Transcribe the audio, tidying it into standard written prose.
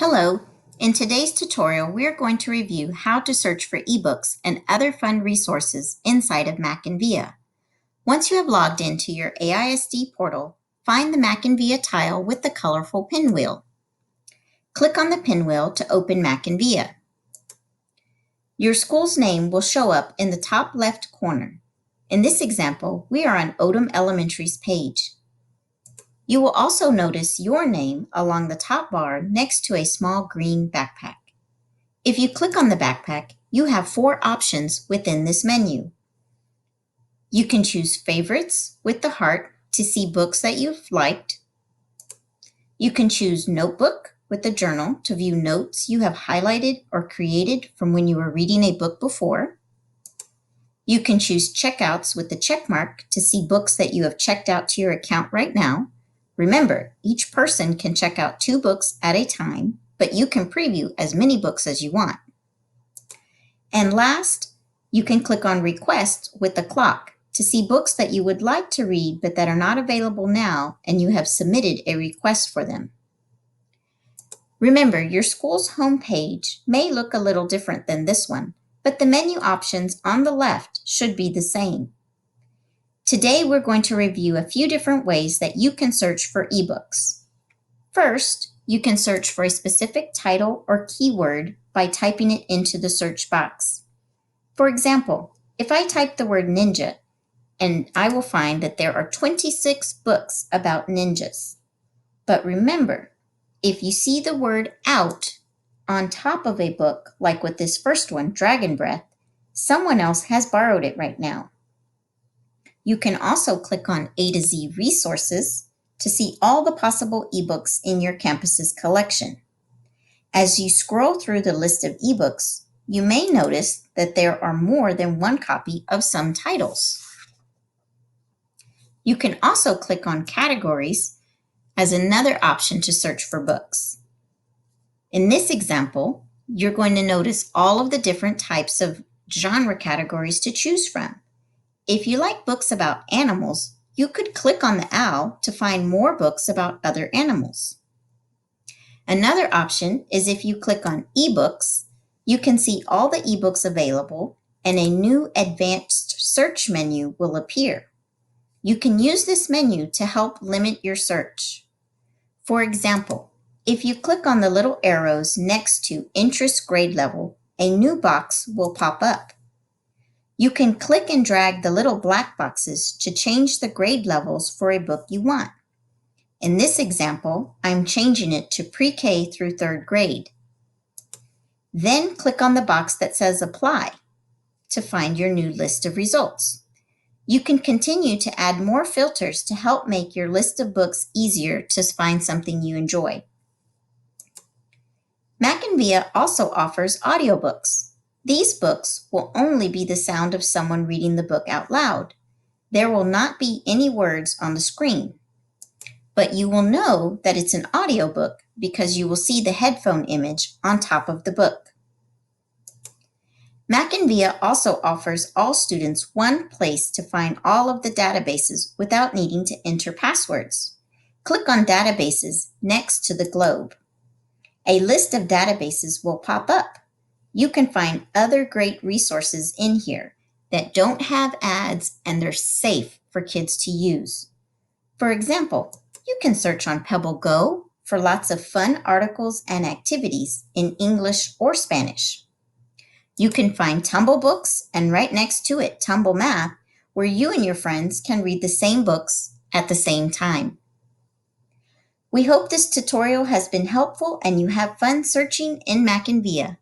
Hello! In today's tutorial, we are going to review how to search for ebooks and other fun resources inside of MackinVIA. Once you have logged into your AISD portal, find the MackinVIA tile with the colorful pinwheel. Click on the pinwheel to open MackinVIA. Your school's name will show up in the top left corner. In this example, we are on Odom Elementary's page. You will also notice your name along the top bar next to a small green backpack. If you click on the backpack, you have 4 options within this menu. You can choose Favorites with the heart to see books that you've liked. You can choose Notebook with the journal to view notes you have highlighted or created from when you were reading a book before. You can choose Checkouts with the check mark to see books that you have checked out to your account right now. Remember, each person can check out 2 books at a time, but you can preview as many books as you want. And last, you can click on Request with the clock to see books that you would like to read but that are not available now and you have submitted a request for them. Remember, your school's home page may look a little different than this one, but the menu options on the left should be the same. Today, we're going to review a few different ways that you can search for ebooks. First, you can search for a specific title or keyword by typing it into the search box. For example, if I type the word ninja, and I will find that there are 26 books about ninjas. But remember, if you see the word out on top of a book, like with this first one, Dragon Breath, someone else has borrowed it right now. You can also click on A to Z Resources to see all the possible ebooks in your campus's collection. As you scroll through the list of ebooks, you may notice that there are more than one copy of some titles. You can also click on Categories as another option to search for books. In this example, you're going to notice all of the different types of genre categories to choose from. If you like books about animals, you could click on the owl to find more books about other animals. Another option is if you click on Ebooks, you can see all the ebooks available and a new advanced search menu will appear. You can use this menu to help limit your search. For example, if you click on the little arrows next to Interest Grade Level, a new box will pop up. You can click and drag the little black boxes to change the grade levels for a book you want. In this example, I'm changing it to pre-K through 3rd grade. Then click on the box that says Apply to find your new list of results. You can continue to add more filters to help make your list of books easier to find something you enjoy. MackinVIA also offers audiobooks. These books will only be the sound of someone reading the book out loud. There will not be any words on the screen. But you will know that it's an audiobook because you will see the headphone image on top of the book. MackinVIA also offers all students one place to find all of the databases without needing to enter passwords. Click on Databases next to the globe. A list of databases will pop up. You can find other great resources in here that don't have ads and they're safe for kids to use. For example, you can search on Pebble Go for lots of fun articles and activities in English or Spanish. You can find Tumble Books and right next to it, Tumble Math, where you and your friends can read the same books at the same time. We hope this tutorial has been helpful and you have fun searching in MackinVIA.